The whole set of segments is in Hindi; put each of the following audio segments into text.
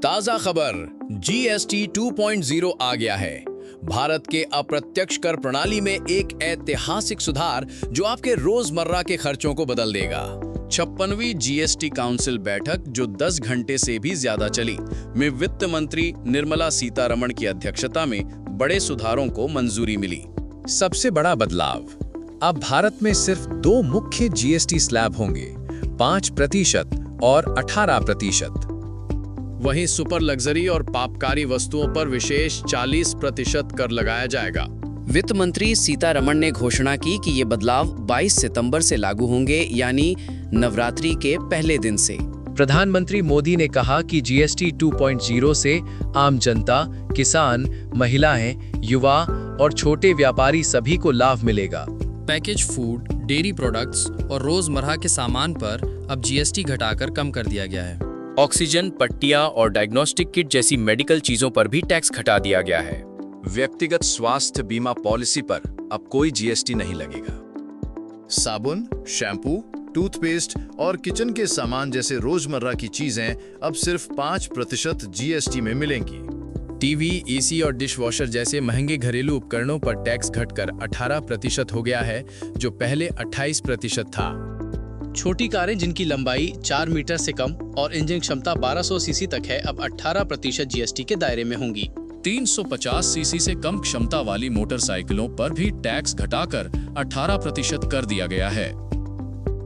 ताजा खबर, जीएसटी 2.0 आ गया है। भारत के अप्रत्यक्ष कर प्रणाली में एक ऐतिहासिक सुधार जो आपके रोजमर्रा के खर्चों को बदल देगा। 56वीं जीएसटी काउंसिल बैठक, जो 10 घंटे से भी ज्यादा चली, में वित्त मंत्री निर्मला सीतारमण की अध्यक्षता में बड़े सुधारों को मंजूरी मिली। सबसे बड़ा बदलाव, अब भारत में सिर्फ 2 मुख्य जीएसटी स्लैब होंगे, 5% और 18%। वहीं सुपर लग्जरी और पापकारी वस्तुओं पर विशेष 40% कर लगाया जाएगा। वित्त मंत्री सीतारमण ने घोषणा की कि ये बदलाव 22 सितंबर से लागू होंगे, यानी नवरात्रि के पहले दिन से। प्रधानमंत्री मोदी ने कहा कि जीएसटी 2.0 से आम जनता, किसान, महिलाएं, युवा और छोटे व्यापारी सभी को लाभ मिलेगा। पैकेज फूड, डेयरी प्रोडक्ट्स और रोजमर्रा के सामान पर अब जीएसटी घटाकर कम कर दिया गया है। ऑक्सीजन, पट्टियां और डायग्नोस्टिक किट जैसी मेडिकल चीजों पर भी टैक्स घटा दिया गया है। व्यक्तिगत स्वास्थ्य बीमा पॉलिसी पर अब कोई जीएसटी नहीं लगेगा। साबुन, शैम्पू, टूथपेस्ट और किचन के सामान जैसे रोजमर्रा की चीजें अब सिर्फ 5% जीएसटी में मिलेंगी। टीवी, एसी और डिश वॉशर जैसे महंगे घरेलू उपकरणों पर टैक्स घटकर 18% हो गया है, जो पहले 28% था। छोटी कारें जिनकी लंबाई 4 मीटर से कम और इंजन क्षमता 1200 सीसी तक है, अब 18% जीएसटी के दायरे में होंगी। 350 सीसी से कम क्षमता वाली मोटरसाइकिलों पर भी टैक्स घटाकर 18% कर दिया गया है।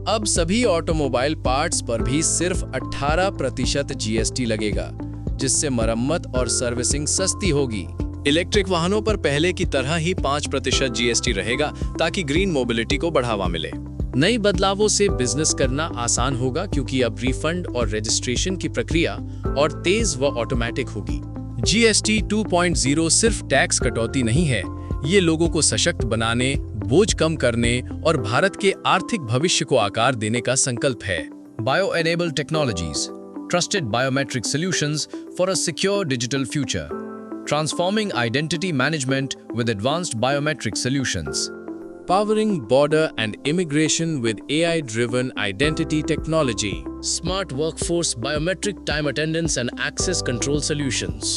अब सभी ऑटोमोबाइल पार्ट्स पर भी सिर्फ 18% जीएसटी लगेगा, जिससे मरम्मत और सर्विसिंग सस्ती होगी। इलेक्ट्रिक वाहनों पर पहले की तरह ही 5% जीएसटी रहेगा, ताकि ग्रीन मोबिलिटी को बढ़ावा मिले। नई बदलावों से बिजनेस करना आसान होगा, क्योंकि अब रिफंड और रजिस्ट्रेशन की प्रक्रिया और तेज व ऑटोमेटिक होगी। जीएसटी 2.0 सिर्फ टैक्स कटौती नहीं है, ये लोगों को सशक्त बनाने, बोझ कम करने और भारत के आर्थिक भविष्य को आकार देने का संकल्प है। Bio enabled technologies, trusted biometric solutions for a secure digital future, transforming identity management with advanced biometric solutions, powering border and immigration with AI-driven identity technology, smart workforce, biometric time attendance and access control solutions.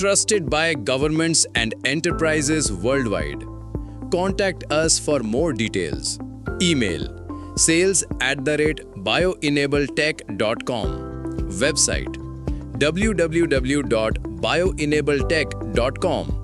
Trusted by governments and enterprises worldwide. Contact us for more details. Email sales@bioenabletech.com. Website www.bioenabletech.com.